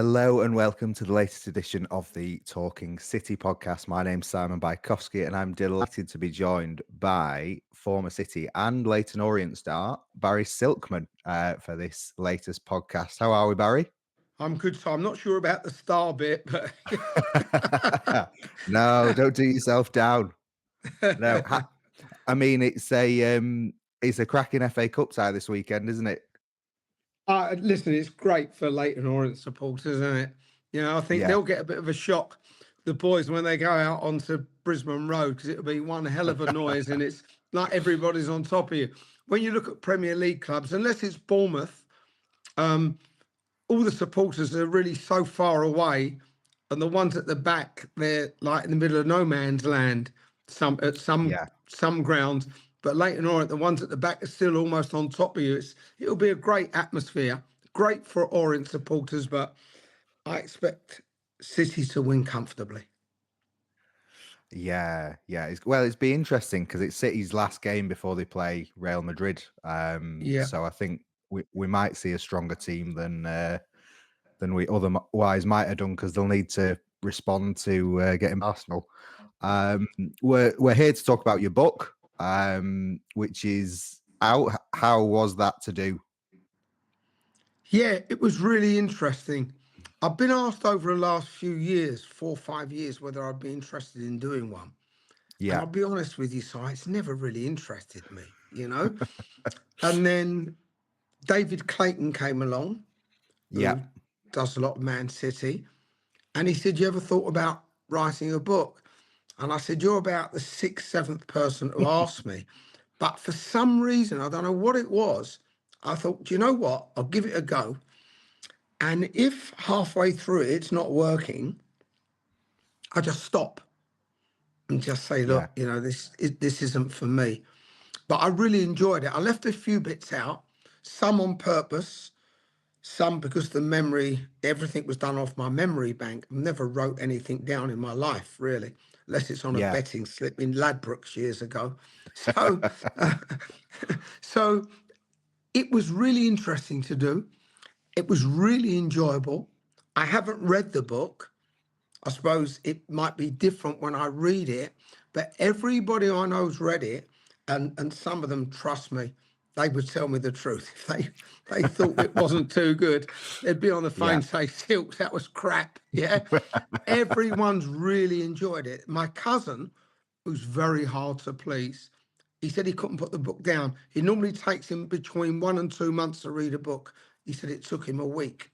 Hello and welcome to the latest edition of the Talking City podcast. My name's Simon Bajkowski and I'm delighted to be joined by former City and Leyton Orient star Barry Silkman for this latest podcast. How are we, Barry? I'm good, so I'm not sure about the star bit, but No, don't do yourself down. No, I mean it's a cracking FA Cup tie this weekend, isn't it? listen, it's great for Leyton Orient supporters, isn't it? I think Yeah, they'll get a bit of a shock, the boys, when they go out onto Brisbane Road, because it'll be one hell of a noise, and it's like everybody's on top of you. When you look at Premier League clubs, unless it's Bournemouth, all the supporters are really so far away, and the ones at the back, they're like in the middle of no man's land. At yeah. some grounds, but Leyton Orient, the ones at the back are still almost on top of you. It'll be a great atmosphere, great for Orient supporters, but I expect City to win comfortably. Yeah. It's be interesting because it's City's last game before they play Real Madrid. Yeah. So I think we might see a stronger team than we otherwise might have done because they'll need to respond to getting Arsenal. We're here to talk about your book, which is out. How was that to do? Yeah, it was really interesting. I've been asked over the last few years, 4 or 5 years, whether I'd be interested in doing one. And Yeah, I'll be honest with you, Si, it's never really interested me. And then David Clayton came along, yeah, who does a lot of Man City. And he said, you ever thought about writing a book? And I said, you're about the 6th, 7th person to ask me. But for some reason, I don't know what it was, I thought, do you know what? I'll give it a go. And if halfway through it's not working, I just stop and just say, yeah, look, this isn't for me. But I really enjoyed it. I left a few bits out, some on purpose, some because everything was done off my memory bank. I never wrote anything down in my life, really, unless it's on a yeah, betting slip in Ladbrokes years ago. So, so it was really interesting to do. It was really enjoyable. I haven't read the book. I suppose it might be different when I read it, but everybody I know's read it, and some of them, trust me, they would tell me the truth. If they thought it wasn't too good, they'd be on the phone yeah, and say, Silks, that was crap. Yeah. Everyone's really enjoyed it. My cousin, who's very hard to please, he said he couldn't put the book down. It normally takes him between 1 and 2 months to read a book. He said it took him a week.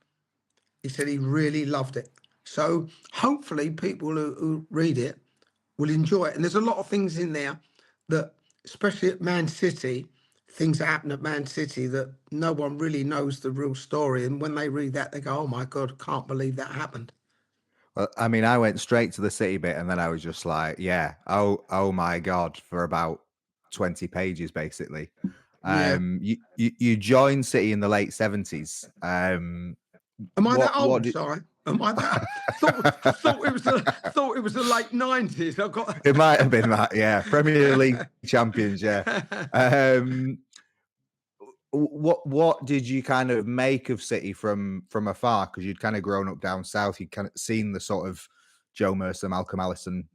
He said he really loved it. So hopefully people who read it will enjoy it. And there's a lot of things in there that, especially at Man City, things that happen at Man City that no one really knows the real story. And when they read that, they go, oh my God, can't believe that happened. Well, I mean, I went straight to the City bit, and then I was just like, "Yeah, oh my God!" for about 20 pages, basically. Yeah. You joined City in the late 70s. Am I that What old? did, Sorry. Am I that? thought it was the late 90s. I got. it might have been that, yeah, Premier League champions, yeah. What did you kind of make of City from afar? Because you'd kind of grown up down south, you'd kind of seen the sort of Joe Mercer, Malcolm Allison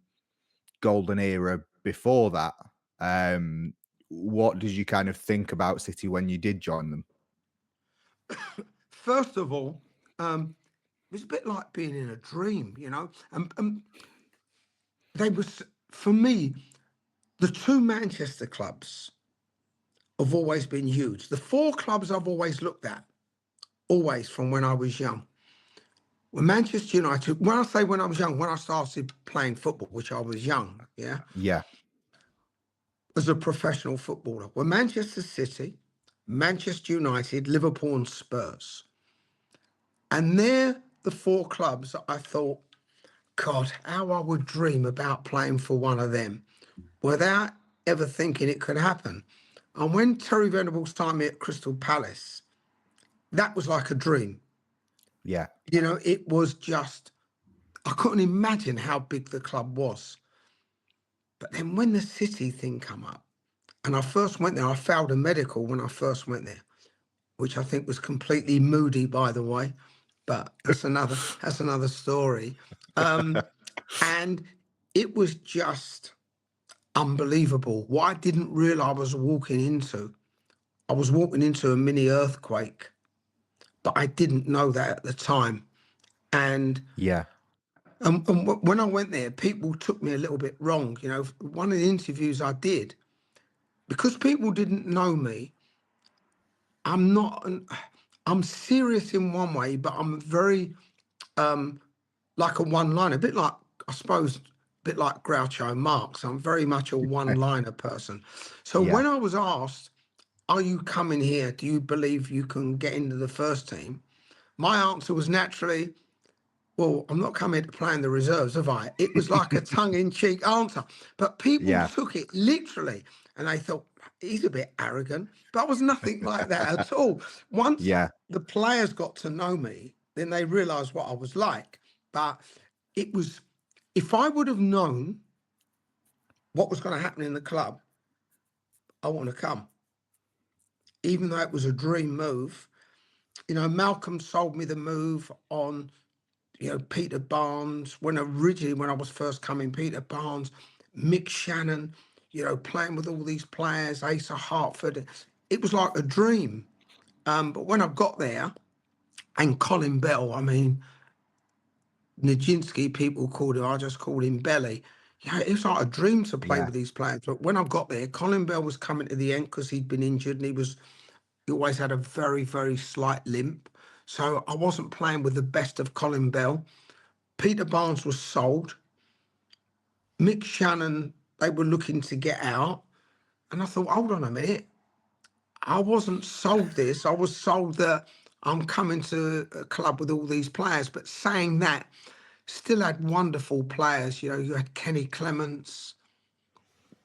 golden era before that. What did you kind of think about City when you did join them? First of all, it was a bit like being in a dream, And they was, for me, the 2 Manchester clubs have always been huge. The 4 clubs I've always looked at, always from when I was young. When Manchester United, when I say when I was young, when I started playing football, which I was young, Yeah, as a professional footballer, were Manchester City, Manchester United, Liverpool and Spurs. And they're the 4 clubs that I thought, God, how I would dream about playing for one of them without ever thinking it could happen. And when Terry Venables signed me at Crystal Palace, that was like a dream. yeah, It was just, I couldn't imagine how big the club was. But then when the City thing come up, and I first went there, I failed a medical when I first went there, which I think was completely moody, by the way. but that's another story. And it was just unbelievable. What I didn't realize I was walking into a mini earthquake, but I didn't know that at the time. And Yeah. when I went there, people took me a little bit wrong. You know, one of the interviews I did, because people didn't know me, I'm serious in one way, but I'm very like a one-liner, a bit like, I suppose, a bit like Groucho Marx. I'm very much a one-liner person. So Yeah. when I was asked, are you coming here? Do you believe you can get into the first team? My answer was naturally, well, I'm not coming to play in the reserves, have I? It was like a tongue-in-cheek answer. But people Yeah. took it literally, and they thought, he's a bit arrogant. But I was nothing like that at all. Once Yeah. the players got to know me, then they realised what I was like. But it was, if I would have known what was going to happen in the club, I want to come. Even though it was a dream move, you know, Malcolm sold me the move on, you know, Peter Barnes, when I was first coming, Peter Barnes, Mick Shannon, you know, playing with all these players, Asa Hartford. It was like a dream. But when I got there, and Colin Bell, I mean, Nijinsky, people called him, I just called him Belly. Yeah, it was like a dream to play Yeah. with these players. But when I got there, Colin Bell was coming to the end because he'd been injured, and he always had a very, very slight limp. So I wasn't playing with the best of Colin Bell. Peter Barnes was sold. Mick Shannon, they were looking to get out. And I thought, hold on a minute. I wasn't sold this. I was sold that I'm coming to a club with all these players. But saying that, still had wonderful players. You know, you had Kenny Clements,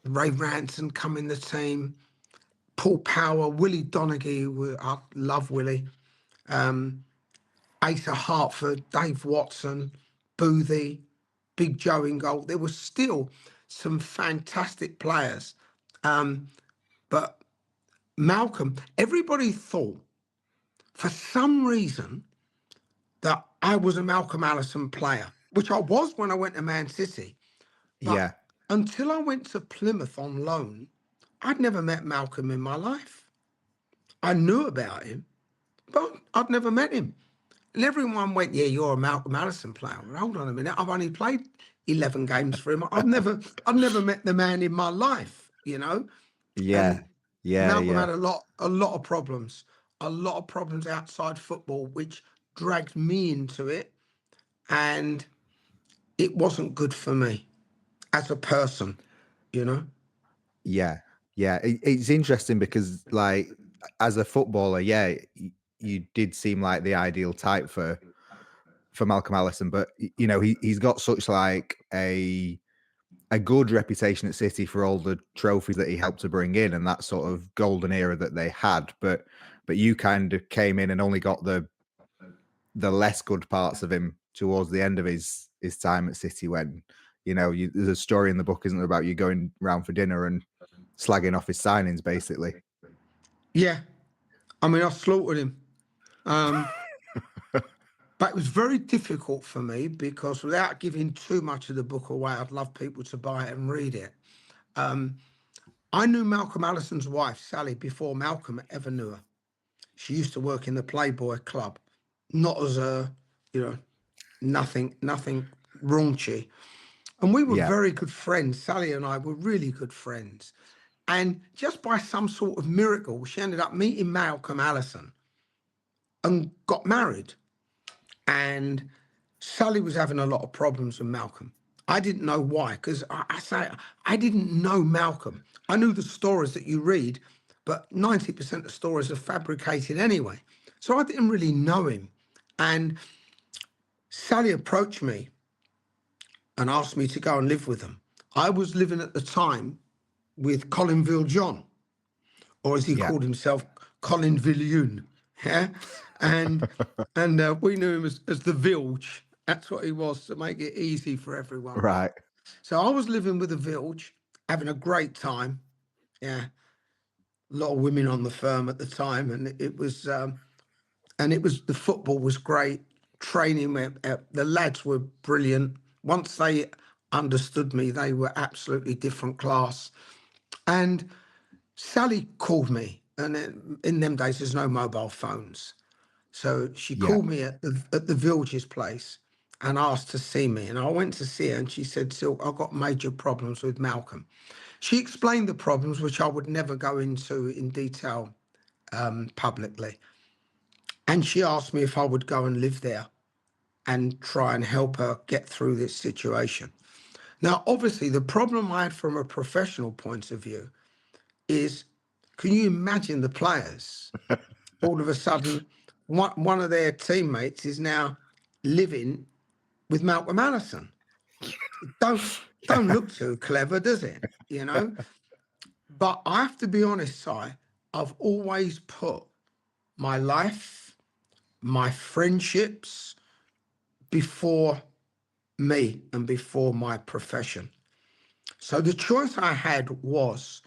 Ray Ranson come in the team, Paul Power, Willie Donaghy. I love Willie. Asa Hartford, Dave Watson, Boothie, Big Joe in goal. There was still some fantastic players. But Malcolm, everybody thought for some reason that I was a Malcolm Allison player, which I was when I went to Man City. But Yeah. until I went to Plymouth on loan, I'd never met Malcolm in my life. I knew about him, but I'd never met him. And everyone went, yeah, you're a Malcolm Allison player. Well, hold on a minute. I've only played 11 games for him. I've never met the man in my life, you know? Yeah. And Yeah. Malcolm Yeah. had a lot of problems outside football, which dragged me into it. And it wasn't good for me as a person, you know? Yeah. Yeah. It's interesting because, like, as a footballer, yeah, you did seem like the ideal type for Malcolm Allison, but you know, he's got such like a good reputation at City for all the trophies that he helped to bring in and that sort of golden era that they had. But you kind of came in and only got the less good parts of him towards the end of his time at City, when, you know, there's a story in the book, isn't there, about you going round for dinner and slagging off his signings, basically. Yeah. I mean, I slaughtered him. But it was very difficult for me because, without giving too much of the book away, I'd love people to buy it and read it. I knew Malcolm Allison's wife, Sally, before Malcolm ever knew her. She used to work in the Playboy Club, not as a, you know, nothing raunchy. And we were Yeah. very good friends. Sally and I were really good friends. And just by some sort of miracle, she ended up meeting Malcolm Allison and got married. And Sally was having a lot of problems with Malcolm. I didn't know why, because I say I didn't know Malcolm. I knew the stories that you read, but 90% of stories are fabricated anyway. So I didn't really know him. And Sally approached me and asked me to go and live with them. I was living at the time with Colinville John, or as he Yeah. called himself, Colin Villion. Yeah. And we knew him as the Vilge. That's what he was, to make it easy for everyone. Right. So I was living with the Vilge, having a great time. Yeah. A lot of women on the firm at the time. And it was the football was great. training. The lads were brilliant. Once they understood me, they were absolutely different class. And Sally called me, and in them days, there's no mobile phones. So she called me at the Villages place and asked to see me. And I went to see her, and she said, Silk, I've got major problems with Malcolm. She explained the problems, which I would never go into in detail publicly. And she asked me if I would go and live there and try and help her get through this situation. Now, obviously, the problem I had from a professional point of view is, can you imagine the players? All of a sudden, one of their teammates is now living with Malcolm Allison. Don't look too clever, does it? You know? But I have to be honest, Si, I've always put my life, my friendships before me and before my profession. So the choice I had was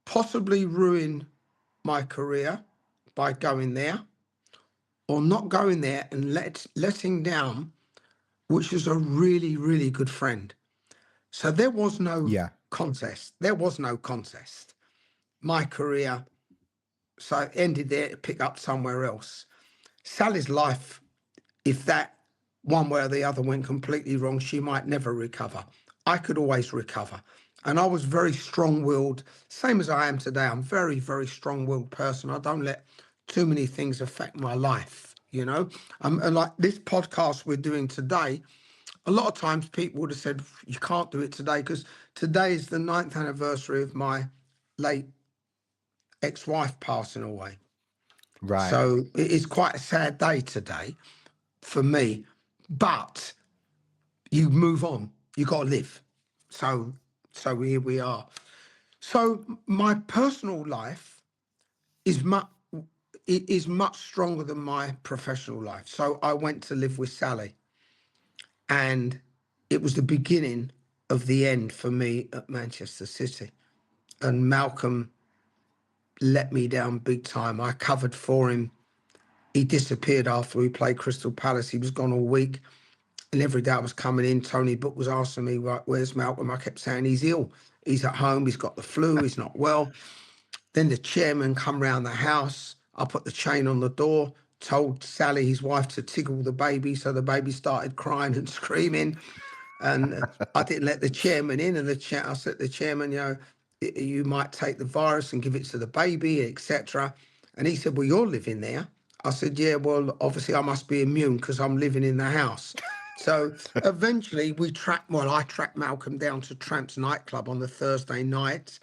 possibly ruin my career by going there, or not going there and letting down, which was a really, really good friend. So there was no contest. There was no contest. My career, so it ended there to pick up somewhere else. Sally's life, if that one way or the other went completely wrong, she might never recover. I could always recover. And I was very strong-willed, same as I am today. I'm very, very strong-willed person. I don't let too many things affect my life, you know. And like this podcast we're doing today, a lot of times people would have said, you can't do it today, because today is the 9th anniversary of my late ex-wife passing away. Right. So it is quite a sad day today for me, but you move on. You got to live. So here we are. So my personal life is much stronger than my professional life. So I went to live with Sally, and it was the beginning of the end for me at Manchester City. And Malcolm let me down big time. I covered for him. He disappeared after we played Crystal Palace. He was gone all week. And every day I was coming in, Tony Book was asking me, right, where's Malcolm? I kept saying, he's ill. He's at home. He's got the flu. He's not well. Then the chairman come round the house. I put the chain on the door, told Sally, his wife, to tickle the baby. So the baby started crying and screaming. And I didn't let the chairman in. And I said to the chairman, you know, you might take the virus and give it to the baby, etc. And he said, well, you're living there. I said, yeah, well, obviously I must be immune because I'm living in the house. So eventually I tracked Malcolm down to Tramps nightclub on the Thursday night.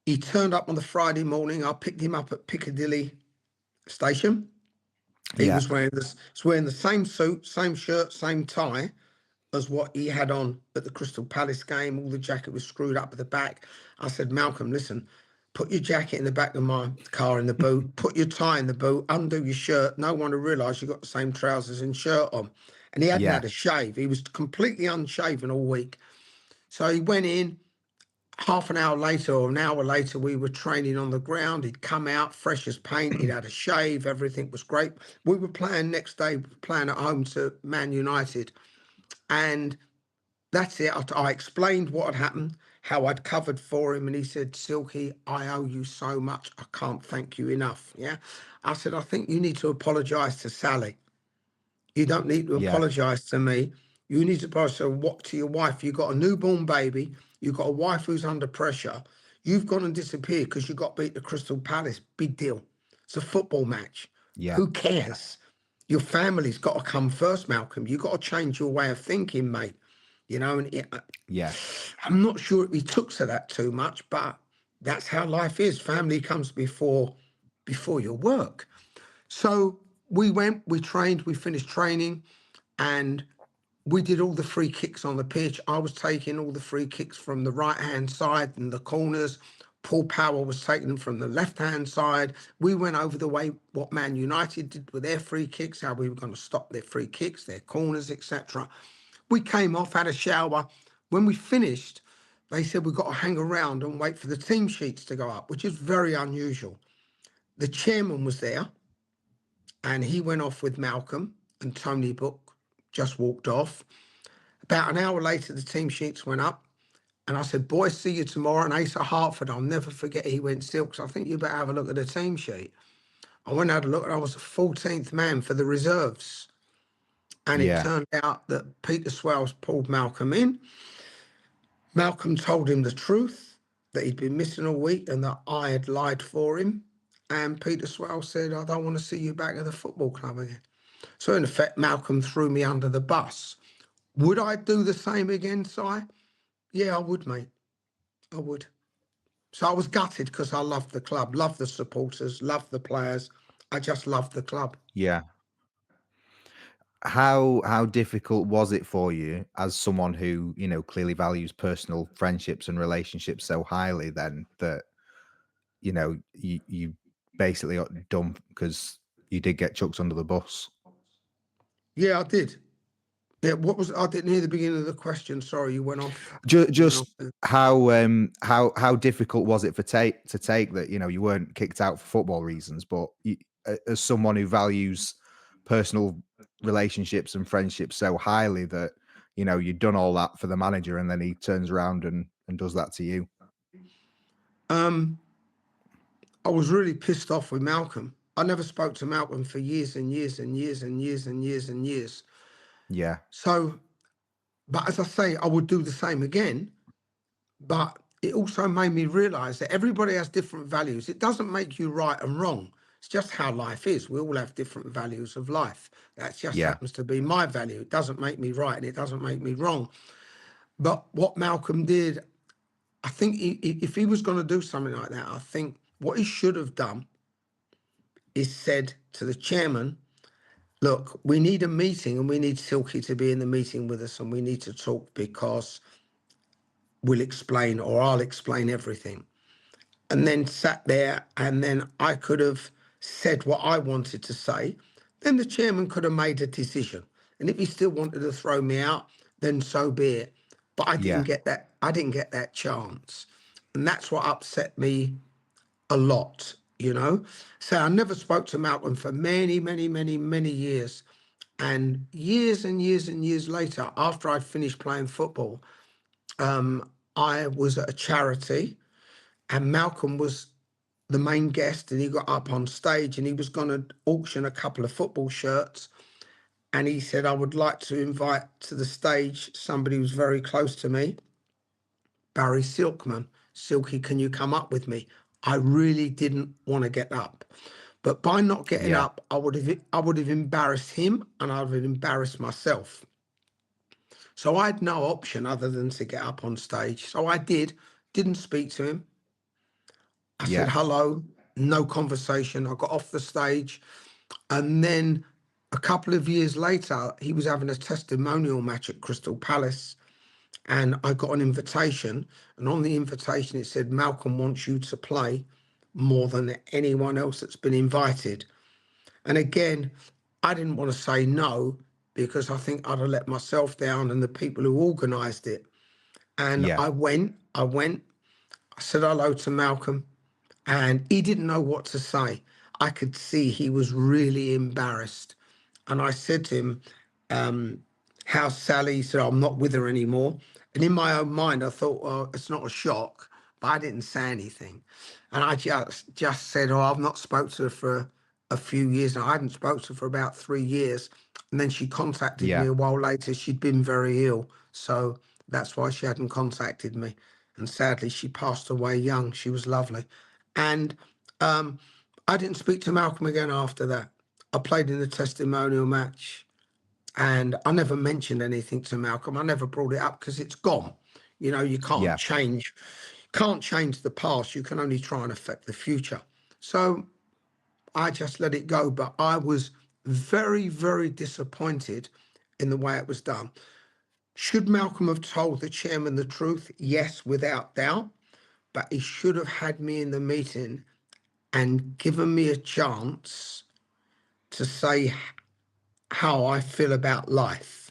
He turned up on the Friday morning. I picked him up at Piccadilly station. He was wearing the same suit, same shirt, same tie as what he had on at the Crystal Palace game. All the jacket was screwed up at the back. I said, Malcolm, listen, put your jacket in the back of my car in the boot, put your tie in the boot, undo your shirt. No one will realise you've got the same trousers and shirt on. And he hadn't had a shave. He was completely unshaven all week. So he went in. Half an hour later or an hour later, we were training on the ground. He'd come out fresh as paint. He'd had a shave. Everything was great. We were playing next day, playing at home to Man United. And that's it. I explained what had happened, how I'd covered for him. And he said, Silky, I owe you so much. I can't thank you enough. Yeah. I said, I think you need to apologise to Sally. You don't need to apologise to me. You need to apologise to your wife. You've got a newborn baby. You've got a wife who's under pressure. You've gone and disappeared because you got beat to Crystal Palace. Big deal. It's a football match. Yeah. Who cares? Your family's got to come first, Malcolm. You've got to change your way of thinking, mate. You know, and I'm not sure he took to that too much, but that's how life is. Family comes before your work. So we went, we trained, we finished training, and we did all the free kicks on the pitch. I was taking all the free kicks from the right-hand side and the corners. Paul Power was taking them from the left-hand side. We went over the way what Man United did with their free kicks, how we were going to stop their free kicks, their corners, etc. We came off, had a shower. When we finished, they said we've got to hang around and wait for the team sheets to go up, which is very unusual. The chairman was there. and he went off with Malcolm, and Tony Book just walked off. About an hour later, the team sheets went up, and I said, boys, see you tomorrow. And Ace at Hartford, I'll never forget, he went, Silks, I think you better have a look at the team sheet. I went out to look, and I was the 14th man for the reserves. And it Yeah. turned out that Peter Swales pulled Malcolm in. Malcolm told him the truth, that he'd been missing a week and that I had lied for him. And Peter Swales said, I don't want to see you back at the football club again. So in effect, Malcolm threw me under the bus. Would I do the same again, Si? Yeah, I would, mate. I would. So I was gutted because I loved the club, loved the supporters, loved the players. I just loved the club. Yeah. How difficult was it for you as someone who, you know, clearly values personal friendships and relationships so highly then that, you know, you basically got done because you did get chucked under the bus? Yeah, I did. Yeah, what was I didn't hear the beginning of the question. Sorry, you went off. Just how difficult was it to take that, you know, you weren't kicked out for football reasons, but you, as someone who values personal relationships and friendships so highly that, you know, you'd done all that for the manager and then he turns around and does that to you? I was really pissed off with Malcolm. I never spoke to Malcolm for years and years and years and years and years and years. Yeah. So, but as I say, I would do the same again. But it also made me realize that everybody has different values. It doesn't make you right and wrong. It's just how life is. We all have different values of life. That just Yeah. happens to be my value. It doesn't make me right and it doesn't make me wrong. But what Malcolm did, I think if he was going to do something like that, I think what he should have done is said to the chairman, look, we need a meeting and we need Silky to be in the meeting with us and we need to talk because we'll explain or I'll explain everything. And then sat there and then I could have said what I wanted to say. Then the chairman could have made a decision. And if he still wanted to throw me out, then so be it. But I didn't get that. I didn't get that chance. And that's what upset me a lot, you know. So I never spoke to Malcolm for many, many, many, many years. And years and years and years later, after I'd finished playing football, I was at a charity and Malcolm was the main guest and he got up on stage and he was going to auction a couple of football shirts. And he said, I would like to invite to the stage somebody who's very close to me, Barry Silkman. Silky, can you come up with me? I really didn't want to get up. But by not getting up, I would have embarrassed him and I would have embarrassed myself. So I had no option other than to get up on stage. So I didn't speak to him. I said hello, no conversation. I got off the stage. And then a couple of years later, he was having a testimonial match at Crystal Palace. And I got an invitation. And on the invitation, it said, Malcolm wants you to play more than anyone else that's been invited. And again, I didn't want to say no because I think I'd have let myself down and the people who organised it. And I went, I said hello to Malcolm and he didn't know what to say. I could see he was really embarrassed. And I said to him, how's Sally? He said, I'm not with her anymore. And in my own mind, I thought, well, it's not a shock, but I didn't say anything. And I just said, oh, I've not spoke to her for a few years. And I hadn't spoke to her for about 3 years. And then she contacted me a while later. She'd been very ill. So that's why she hadn't contacted me. And sadly, she passed away young. She was lovely. And I didn't speak to Malcolm again after that. I played in the testimonial match and I never mentioned anything to Malcolm. I never brought it up because it's gone. You know, you can't change the past. You can only try and affect the future. So I just let it go. But I was very, very disappointed in the way it was done. Should Malcolm have told the chairman the truth? Yes, without doubt. But he should have had me in the meeting and given me a chance to say how I feel about life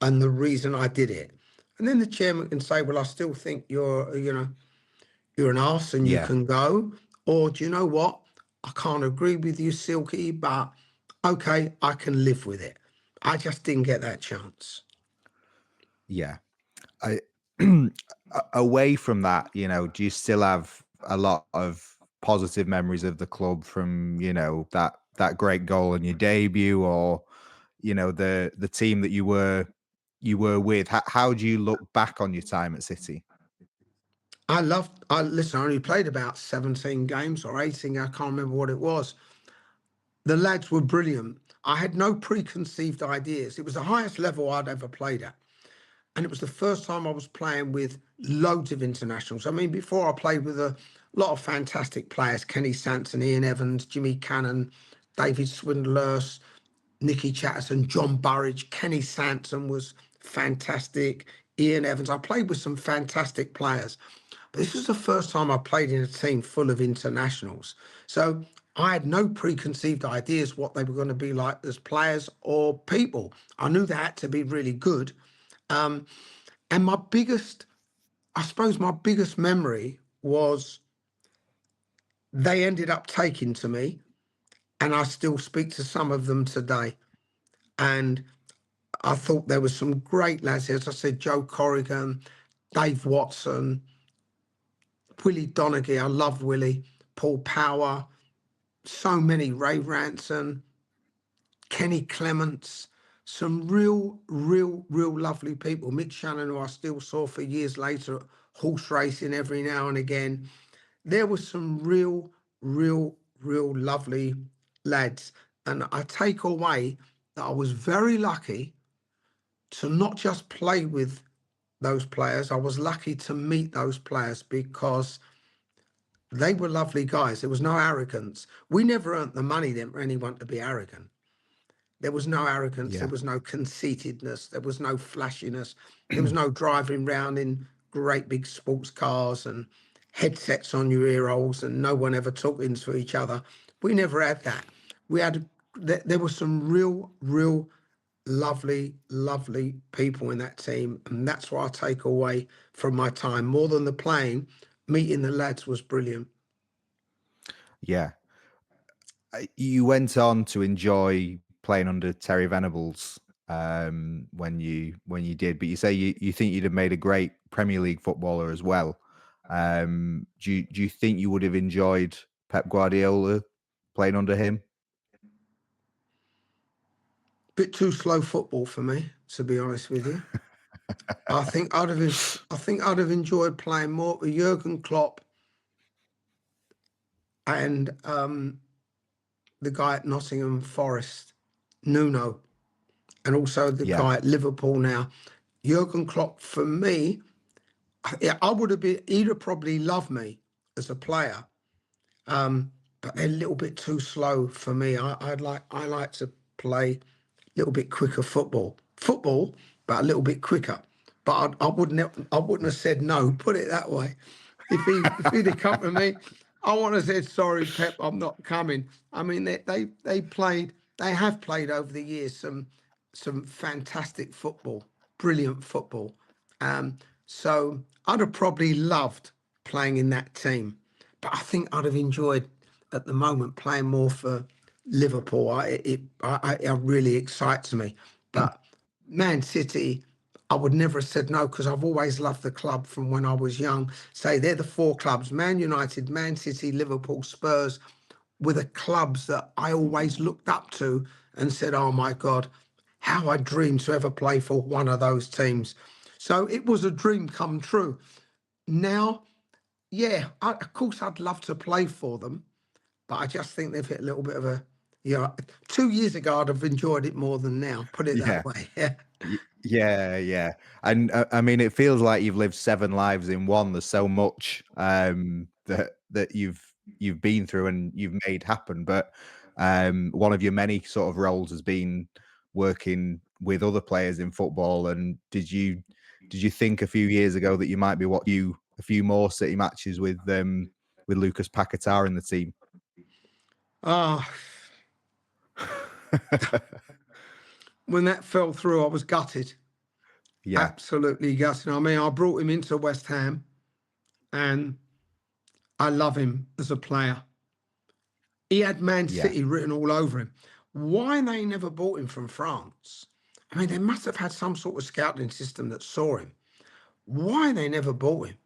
and the reason I did it. And then the chairman can say, well, I still think you're an arse and you can go. Or do you know what? I can't agree with you, Silky, but okay, I can live with it. I just didn't get that chance. Yeah. I away from that, you know, do you still have a lot of positive memories of the club from, you know, that great goal in your debut, or, you know, the team that you were with? How do you look back on your time at City? Listen, I only played about 17 games or 18, I can't remember what it was. The lads were brilliant. I had no preconceived ideas. It was the highest level I'd ever played at. And it was the first time I was playing with loads of internationals. I mean, before I played with a lot of fantastic players: Kenny Sanson, Ian Evans, Jimmy Cannon, David Swindlers, Nicky Chatterton, John Burridge. Kenny Sanson was fantastic. Ian Evans. I played with some fantastic players. But this was the first time I played in a team full of internationals. So I had no preconceived ideas what they were going to be like as players or people. I knew they had to be really good. Um, and I suppose my biggest memory was they ended up taking to me, and I still speak to some of them today. And I thought there were some great lads. As I said, Joe Corrigan, Dave Watson, Willie Donaghy. I love Willie. Paul Power. So many. Ray Ranson, Kenny Clements. Some real lovely people. Mick Shannon, who I still saw for years later at horse racing every now and again. There were some real lovely lads. And I take away that I was very lucky to not just play with those players. I was lucky to meet those players because they were lovely guys. There was no arrogance. We never earned the money then for anyone to be arrogant. There was no arrogance. There Yeah. was no conceitedness. There was no flashiness. There was no driving round in great big sports cars and headsets on your ear holes and no one ever talking to each other. We never had that. There were some real lovely people in that team. And that's what I take away from my time. More than the playing, meeting the lads was brilliant. Yeah. You went on to enjoy playing under Terry Venables when you did, but you say you think you'd have made a great Premier League footballer as well. Do you think you would have enjoyed Pep Guardiola playing under him? Bit too slow football for me, to be honest with you. I think I'd have enjoyed playing more with Jurgen Klopp and the guy at Nottingham Forest, Nuno, and also the Yeah, guy at Liverpool now. Jurgen Klopp, for me, yeah, I would have been. He'd have probably loved me as a player, but they're a little bit too slow for me. I like to play a little bit quicker football, but a little bit quicker. But I wouldn't have said no. Put it that way. If he'd have come to me, I want to say sorry, Pep, I'm not coming. I mean, they have played over the years some fantastic football, brilliant football. So I'd have probably loved playing in that team, but I think I'd have enjoyed at the moment playing more for Liverpool. It really excites me. But Man City, I would never have said no because I've always loved the club from when I was young. Say they're the four clubs: Man United, Man City, Liverpool, Spurs, were the clubs that I always looked up to and said, "Oh my God, how I dreamed to ever play for one of those teams." So it was a dream come true. Now, yeah, of course I'd love to play for them, but I just think they've hit a little bit of a, 2 years ago I'd have enjoyed it more than now. Put it yeah, that way. Yeah. yeah. And I mean, it feels like you've lived 7 lives in one. There's so much that you've been through and you've made happen. But one of your many sort of roles has been working with other players in football. And did you think a few years ago that you might be a few more City matches with Lucas Paquetá in the team? Ah, when that fell through, I was gutted. Yeah, Absolutely gutted. I mean, I brought him into West Ham and I love him as a player. He had Man yeah, City written all over him. Why they never bought him from France? I mean, they must have had some sort of scouting system that saw him. Why they never bought him,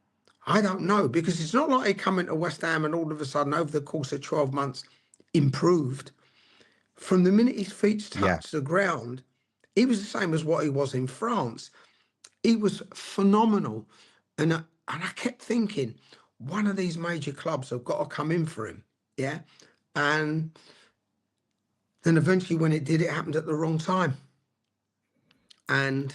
I don't know, because it's not like he come into West Ham and all of a sudden, over the course of 12 months, improved. From the minute his feet Yeah. touched the ground, he was the same as what he was in France. He was phenomenal. And I kept thinking, one of these major clubs have got to come in for him. Yeah. And then eventually when it did, it happened at the wrong time. And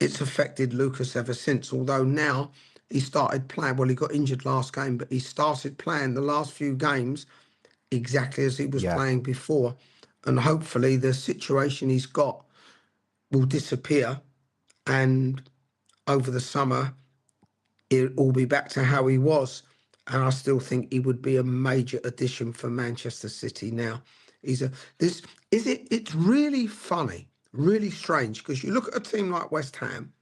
it's affected Lucas ever since, although now he started playing. Well, he got injured last game, but he started playing the last few games exactly as he was Yeah. playing before. And hopefully the situation he's got will disappear. And over the summer, it'll all be back to how he was. And I still think he would be a major addition for Manchester City now. It's really funny, really strange, because you look at a team like West Ham,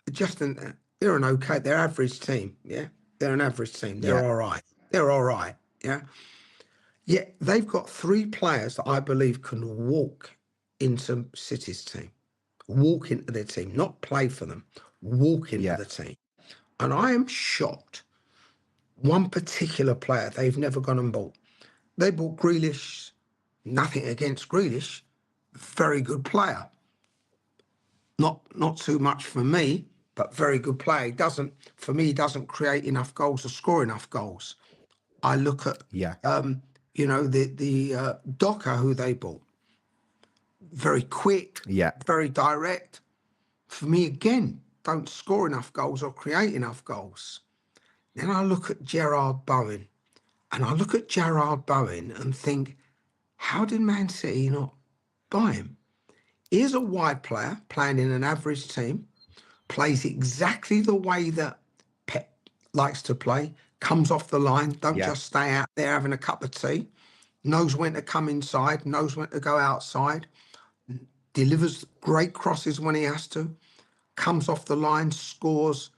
they're an okay, they're average team, yeah? They're an average team. They're Yeah. all right. They're all right, yeah? Yet they've got 3 players that I believe can walk into City's team, walk into their team, not play for them, walk into Yeah. the team. And I am shocked. One particular player they've never gone and bought. They bought Grealish. Nothing against Grealish. Very good player. Not too much for me, but very good player. He doesn't create enough goals or score enough goals. I look at Yeah. the Docker who they bought. Very quick, Yeah. very direct. For me, again, don't score enough goals or create enough goals. Then I look at Gerard Bowen, and and think, how did Man City not buy him? Here's a wide player playing in an average team, plays exactly the way that Pep likes to play, comes off the line, don't just stay out there having a cup of tea, knows when to come inside, knows when to go outside, delivers great crosses when he has to, comes off the line, scores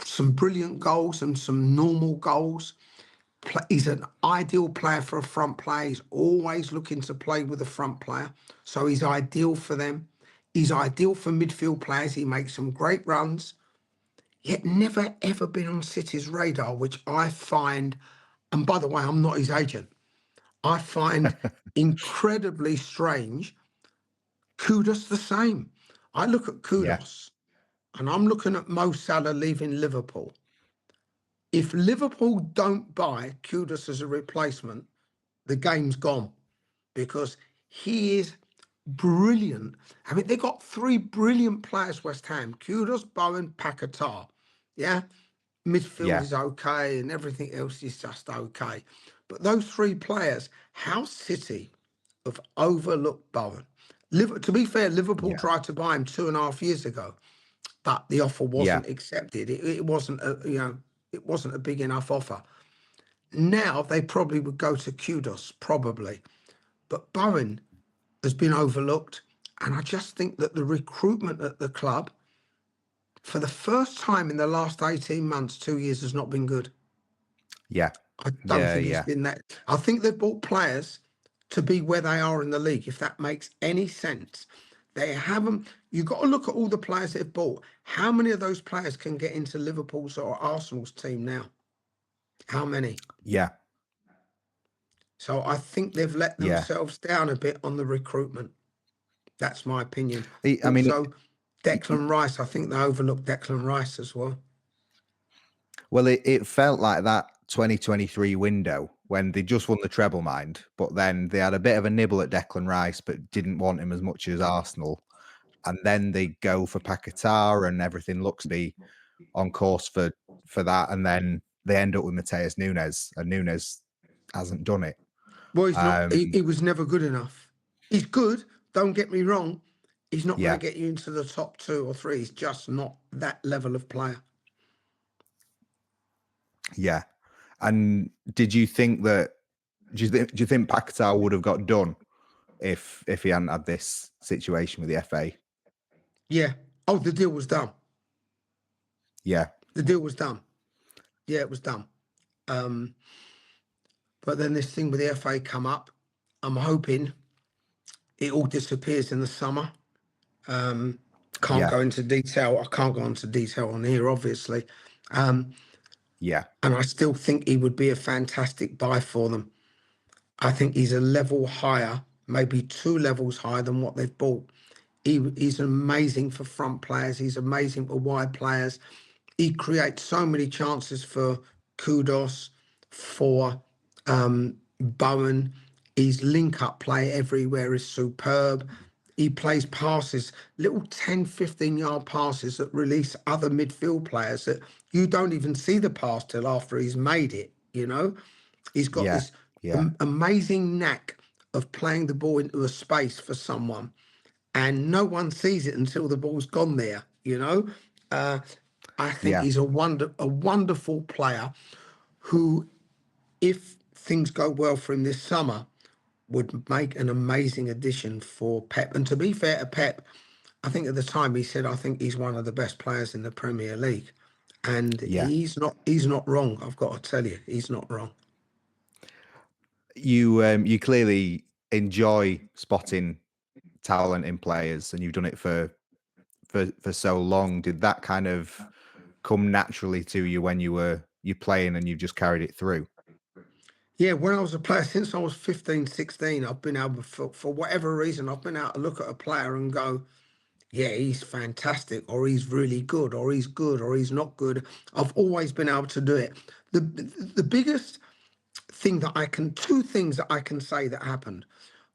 some brilliant goals and some normal goals. He's an ideal player for a front player. He's always looking to play with a front player. So he's ideal for them. He's ideal for midfield players. He makes some great runs, yet never, ever been on City's radar, which I find, and by the way, I'm not his agent, I find incredibly strange. Kudus the same. I look at Kudus, and I'm looking at Mo Salah leaving Liverpool. If Liverpool don't buy Kudus as a replacement, the game's gone, because he is brilliant. I mean, they got 3 brilliant players, West Ham: Kudus, Bowen, Paquetá. Yeah, midfield is okay, and everything else is just okay. But those 3 players, how City have overlooked Bowen. To be fair, Liverpool tried to buy him 2.5 years ago, but the offer wasn't accepted. It wasn't it wasn't a big enough offer. Now they probably would go to Kudus, probably. But Bowen has been overlooked. And I just think that the recruitment at the club, for the first time in the last 18 months, 2 years, has not been good. Yeah. I don't think it's been that. I think they've bought players to be where they are in the league, if that makes any sense. They haven't. You've got to look at all the players they've bought. How many of those players can get into Liverpool's or Arsenal's team now? How many? Yeah. So I think they've let themselves down a bit on the recruitment. That's my opinion. I mean, also, Declan Rice, I think they overlooked Declan Rice as well. Well, it felt like that 2023 window when they just won the treble, mind, but then they had a bit of a nibble at Declan Rice, but didn't want him as much as Arsenal. And then they go for Paquetá, and everything looks to be on course for that. And then they end up with Mateus Nunes, and Nunes hasn't done it. Well, he's not. He was never good enough. He's good. Don't get me wrong. He's not going to get you into the top 2 or 3. He's just not that level of player. Yeah. And did you think that? Do you think Paquetá would have got done if he hadn't had this situation with the FA? Yeah. Oh, the deal was done. Yeah. The deal was done. Yeah, it was done. But then this thing with the FA come up, I'm hoping it all disappears in the summer. Can't Yeah. go into detail. I can't go into detail on here, obviously. Yeah. And I still think he would be a fantastic buy for them. I think he's a level higher, maybe 2 levels higher than what they've bought. He's amazing for front players. He's amazing for wide players. He creates so many chances for Kudos, for Bowen. His link-up play everywhere is superb. He plays passes, little 10, 15-yard passes that release other midfield players that you don't even see the pass till after he's made it, you know? He's got Yeah. this Yeah. amazing knack of playing the ball into a space for someone, and no one sees it until the ball's gone there, you know? I think Yeah. he's a wonderful player who, if things go well for him this summer, would make an amazing addition for Pep. And to be fair to Pep, I think at the time he said, I think he's one of the best players in the Premier League. And Yeah. he's not wrong. I've got to tell you, he's not wrong. You clearly enjoy spotting talent in players, and you've done it for so long. Did that kind of come naturally to you when you playing and you just carried it through? Yeah, when I was a player, since I was 15, 16, I've been able, for whatever reason, I've been able to look at a player and go, yeah, he's fantastic, or he's really good, or he's good, or he's not good. I've always been able to do it. The biggest thing that I can, 2 things that I can say that happened.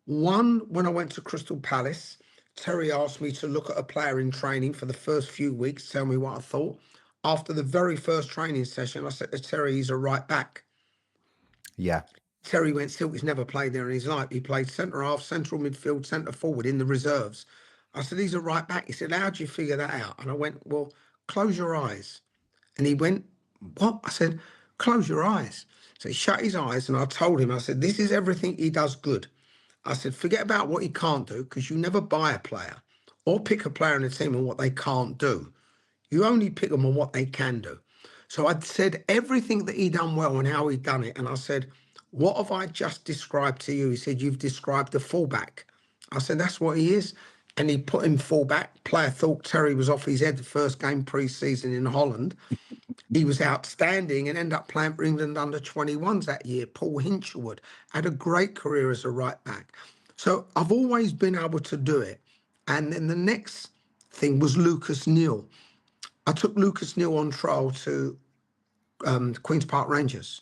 One, when I went to Crystal Palace, Terry asked me to look at a player in training for the first few weeks, tell me what I thought. After the very first training session, I said to Terry, he's a right back. Yeah. Terry went, Silk, he's never played there in his life. He played centre half, central midfield, centre forward in the reserves. I said, he's a right back. He said, how do you figure that out? And I went, well, close your eyes. And he went, what? I said, close your eyes. So he shut his eyes, and I told him, I said, this is everything he does good. I said, forget about what he can't do, because you never buy a player or pick a player in a team on what they can't do. You only pick them on what they can do. So I'd said everything that he done well and how he done it. And I said, what have I just described to you? He said, you've described the fullback. I said, that's what he is. And he put him fullback. Player thought Terry was off his head the first game pre-season in Holland. He was outstanding and ended up playing for England under 21s that year. Paul Hinchelwood had a great career as a right back. So I've always been able to do it. And then the next thing was Lucas Neal. I took Lucas Neal on trial to Queen's Park Rangers.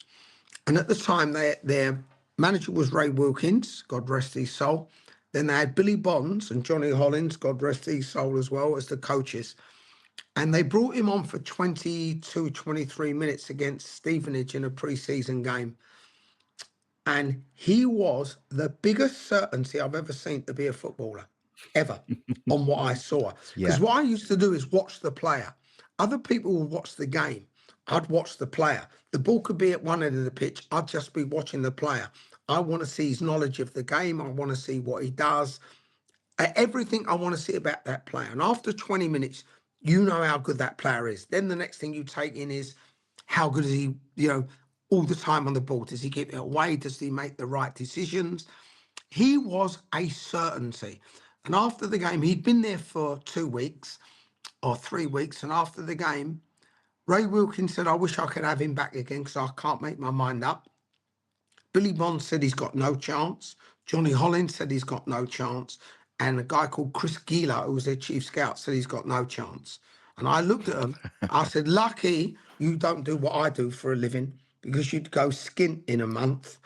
And at the time, their manager was Ray Wilkins, God rest his soul. Then they had Billy Bonds and Johnny Hollins, God rest his soul, as well as the coaches. And they brought him on for 22, 23 minutes against Stevenage in a pre-season game. And he was the biggest certainty I've ever seen to be a footballer, ever, on what I saw. Because Yeah. what I used to do is watch the player. Other people would watch the game. I'd watch the player. The ball could be at one end of the pitch. I'd just be watching the player. I want to see his knowledge of the game. I want to see what he does. Everything I want to see about that player. And after 20 minutes, you know how good that player is. Then the next thing you take in is how good is he, all the time on the ball. Does he give it away? Does he make the right decisions? He was a certainty. And after the game, he'd been there for 2 weeks or 3 weeks. And after the game, Ray Wilkins said, I wish I could have him back again because I can't make my mind up. Billy Bonds said he's got no chance. Johnny Hollins said he's got no chance. And a guy called Chris Gila, who was their chief scout, said he's got no chance. And I looked at him. I said, lucky you don't do what I do for a living, because you'd go skint in a month.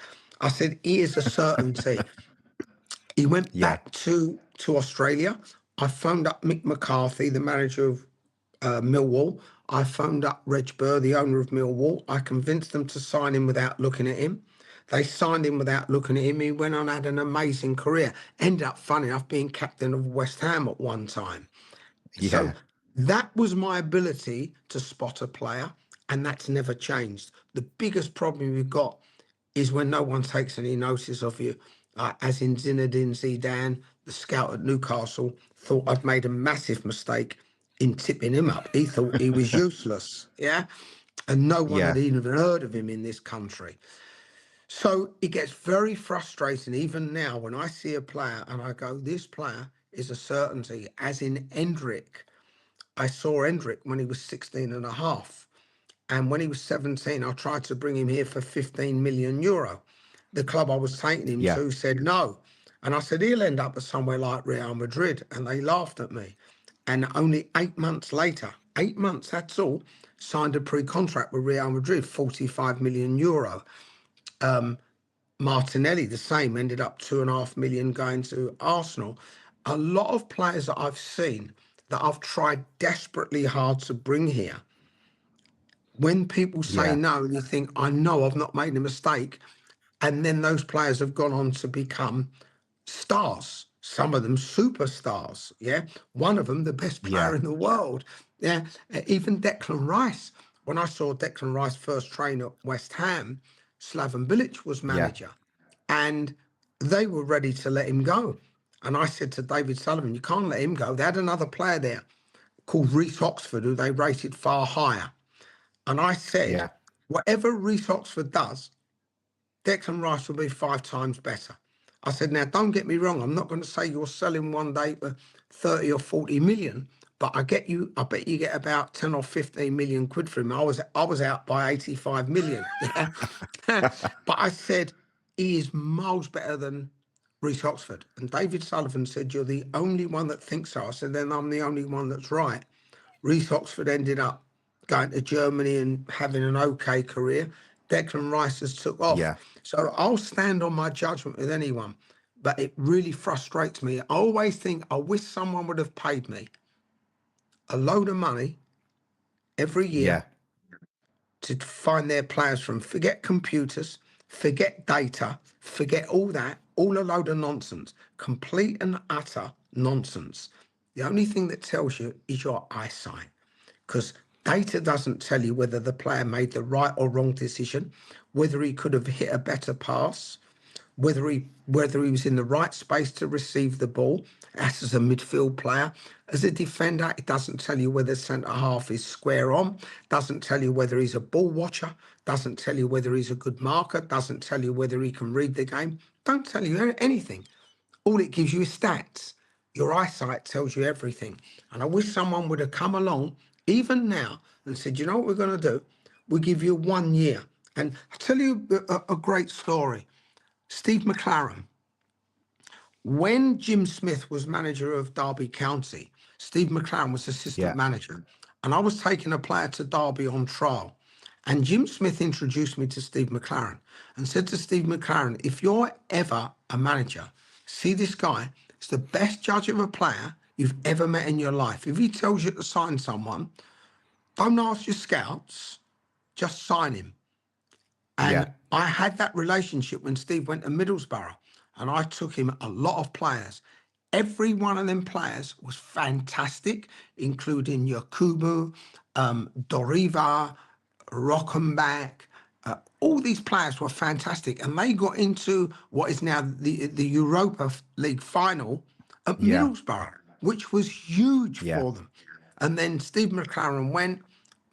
I said, he is a certainty. He went back to Australia. I phoned up Mick McCarthy, the manager of Millwall. I phoned up Reg Burr, the owner of Millwall. I convinced them to sign him without looking at him. They signed him without looking at him. He went on, had an amazing career. Ended up, funny enough, being captain of West Ham at one time. Yeah. So that was my ability to spot a player, and that's never changed. The biggest problem we've got is when no one takes any notice of you. As in Zinedine Zidane, the scout at Newcastle, thought I'd made a massive mistake in tipping him up. He thought he was useless, yeah? And no one had even heard of him in this country. So it gets very frustrating even now when I see a player and I go, this player is a certainty, as in Endrick. I saw Endrick when he was 16 and a half. And when he was 17, I tried to bring him here for 15 million euro. The club I was taking him Yeah. to said no. And I said, he'll end up at somewhere like Real Madrid. And they laughed at me. And only 8 months later, 8 months, that's all, signed a pre-contract with Real Madrid, 45 million euro. Martinelli, the same, ended up 2.5 million going to Arsenal. A lot of players that I've seen that I've tried desperately hard to bring here, when people say Yeah. no, you think, I know I've not made a mistake. And then those players have gone on to become stars, some of them superstars. Yeah. One of them, the best player Yeah. in the world. Yeah. Even Declan Rice. When I saw Declan Rice first train at West Ham, Slaven Bilic was Yeah. manager and they were ready to let him go. And I said to David Sullivan, you can't let him go. They had another player there called Reece Oxford, who they rated far higher. And I said, Yeah. whatever Reece Oxford does, Declan Rice will be 5 times better. I said, now, don't get me wrong. I'm not going to say you're selling one day for 30 or 40 million, but I bet you get about 10 or 15 million quid for him. I was out by 85 million. Yeah. But I said, he is miles better than Reece Oxford. And David Sullivan said, you're the only one that thinks so. I said, then I'm the only one that's right. Reece Oxford ended up going to Germany and having an okay career. Declan Rice has took off. Yeah. So I'll stand on my judgment with anyone, but it really frustrates me. I always think, I wish someone would have paid me a load of money every year Yeah. to find their players from, forget computers, forget data, forget all that, all a load of nonsense, complete and utter nonsense. The only thing that tells you is your eyesight, because data doesn't tell you whether the player made the right or wrong decision, whether he could have hit a better pass, whether he was in the right space to receive the ball. As a midfield player, as a defender, it doesn't tell you whether centre half is square on, doesn't tell you whether he's a ball watcher, doesn't tell you whether he's a good marker, doesn't tell you whether he can read the game, don't tell you anything. All it gives you is stats. Your eyesight tells you everything. And I wish someone would have come along, even now, and said, you know what we're going to do? We'll give you 1 year. And I'll tell you a great story. Steve McLaren. When Jim Smith was manager of Derby County, Steve McLaren was assistant Yeah. manager. And I was taking a player to Derby on trial. And Jim Smith introduced me to Steve McLaren and said to Steve McLaren, if you're ever a manager, see this guy, it's the best judge of a player you've ever met in your life. If he tells you to sign someone, don't ask your scouts, just sign him. Yeah. And I had that relationship when Steve went to Middlesbrough, and I took him a lot of players. Every one of them players was fantastic, including Yakubu, Doriva, Rockenbach. All these players were fantastic, and they got into what is now the Europa League final at Yeah. Middlesbrough, which was huge Yeah. for them. And then Steve McLaren went,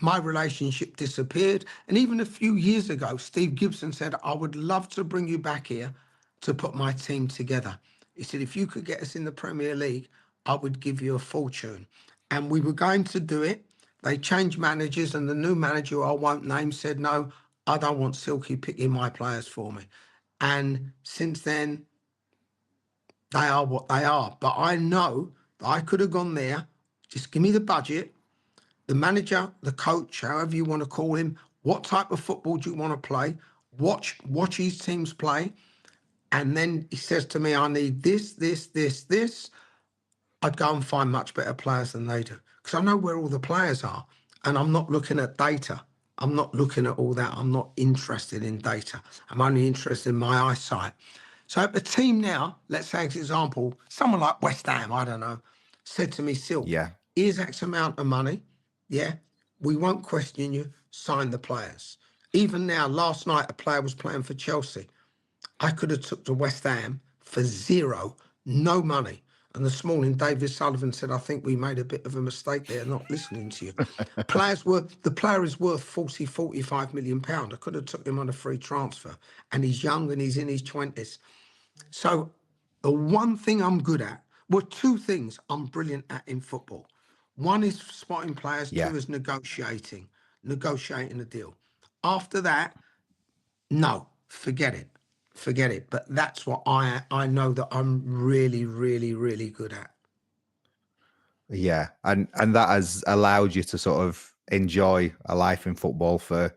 my relationship disappeared. And even a few years ago, Steve Gibson said, I would love to bring you back here to put my team together. He said, if you could get us in the Premier League, I would give you a fortune. And we were going to do it. They changed managers, and the new manager, who I won't name, said, no, I don't want Silky picking my players for me. And since then, they are what they are. But I know that I could have gone there, just give me the budget, the manager, the coach, however you want to call him, what type of football do you want to play? Watch his teams play. And then he says to me, I need this, this, this, this. I'd go and find much better players than they do, because I know where all the players are, and I'm not looking at data. I'm not looking at all that. I'm not interested in data. I'm only interested in my eyesight. So if the team now, let's say, for example, someone like West Ham, I don't know, said to me, Silk, Yeah. here's X amount of money. Yeah, we won't question you. Sign the players. Even now, last night, a player was playing for Chelsea. I could have took to West Ham for zero, no money. And this morning, David Sullivan said, I think we made a bit of a mistake there, not listening to you. The player is worth 40, 45 million pounds. I could have took him on a free transfer. And he's young and he's in his 20s. So the one thing I'm good at, well, two things I'm brilliant at in football. One is spotting players, Yeah. two is negotiating a deal. After that, no, forget it. But that's what I know that I'm really, really, really good at. Yeah. And that has allowed you to sort of enjoy a life in football for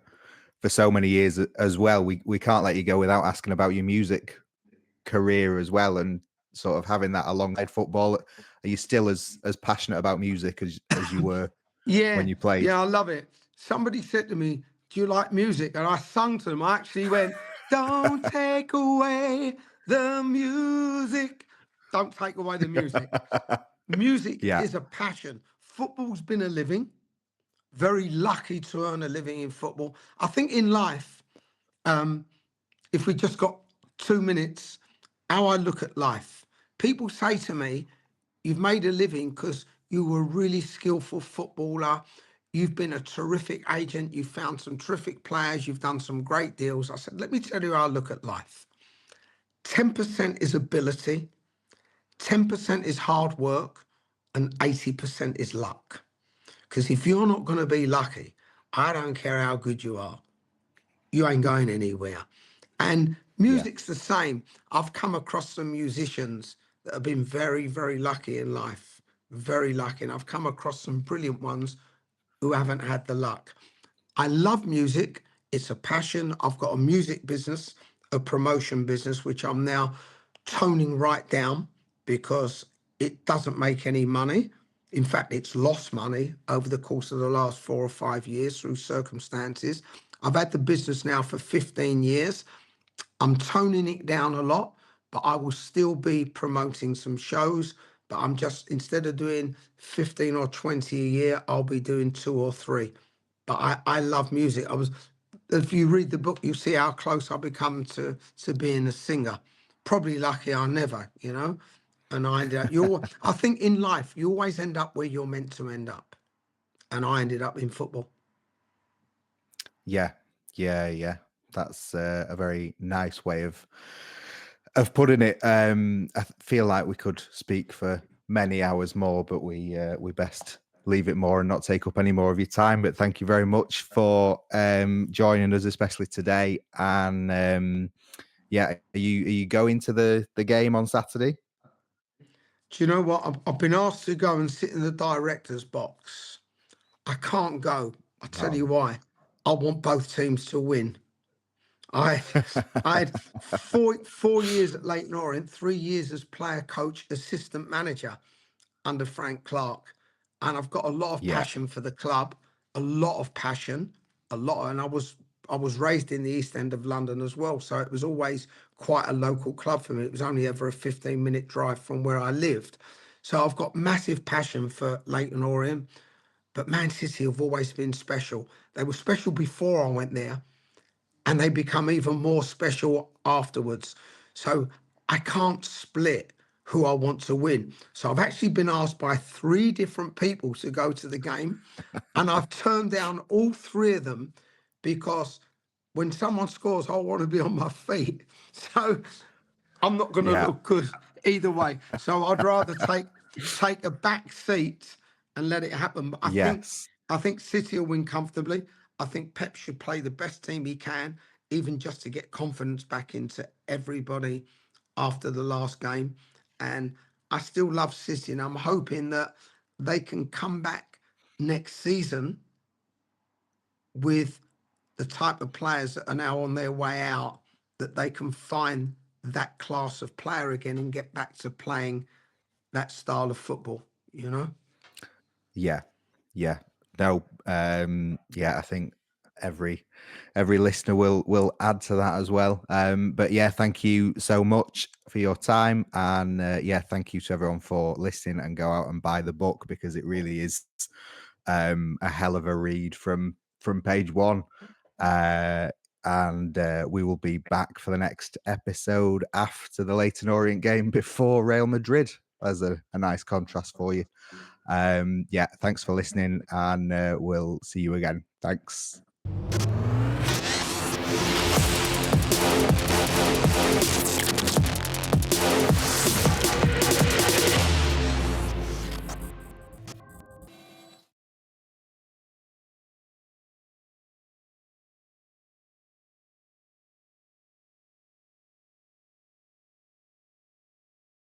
so many years as well. We can't let you go without asking about your music career as well, and sort of having that alongside football. Are you still as passionate about music as you were when you played? Yeah, I love it. Somebody said to me, do you like music? And I sung to them. I actually went, don't take away the music. Don't take away the music. Music Yeah. is a passion. Football's been a living. Very lucky to earn a living in football. I think in life, if we just got 2 minutes, how I look at life. People say to me, you've made a living because you were a really skillful footballer. You've been a terrific agent. You've found some terrific players. You've done some great deals. I said, let me tell you how I look at life. 10% is ability, 10% is hard work, and 80% is luck. Because if you're not going to be lucky, I don't care how good you are, you ain't going anywhere. And music's the same. I've come across some musicians that have been very, very lucky in life, very lucky. And I've come across some brilliant ones who haven't had the luck. I love music. It's a passion. I've got a music business, a promotion business, which I'm now toning right down because it doesn't make any money. In fact, it's lost money over the course of the last 4 or 5 years through circumstances. I've had the business now for 15 years. I'm toning it down a lot, but I will still be promoting some shows. But I'm just, instead of doing 15 or 20 a year, I'll be doing 2 or 3. But I love music. If you read the book, you see how close I've become to being a singer. Probably lucky I never, And I think in life, you always end up where you're meant to end up. And I ended up in football. Yeah. That's a very nice way of putting it. I feel like we could speak for many hours more, but we best leave it more and not take up any more of your time. But thank you very much for joining us, especially today. And are you going to the game on Saturday? Do you know what? I've been asked to go and sit in the director's box. I can't go. I'll tell you why. I want both teams to win. I had 4 years at Leyton Orient, 3 years as player, coach, assistant manager under Frank Clark. And I've got a lot of passion for the club, a lot of passion, and I was raised in the East End of London as well. So it was always quite a local club for me. It was only ever a 15-minute drive from where I lived. So I've got massive passion for Leyton Orient. But Man City have always been special. They were special before I went there, and they become even more special afterwards. So I can't split who I want to win. So I've actually been asked by 3 different people to go to the game, and I've turned down all 3 of them because when someone scores, I want to be on my feet. So I'm not going to look good either way. So I'd rather take a back seat and let it happen. But I think City will win comfortably. I think Pep should play the best team he can, even just to get confidence back into everybody after the last game. And I still love City, and I'm hoping that they can come back next season with the type of players that are now on their way out, that they can find that class of player again and get back to playing that style of football, Yeah. No, I think every listener will add to that as well. But thank you so much for your time, and thank you to everyone for listening, and go out and buy the book, because it really is a hell of a read from page one. And we will be back for the next episode after the Leyton Orient game before Real Madrid. as a nice contrast for you. Yeah, thanks for listening, and we'll see you again. Thanks.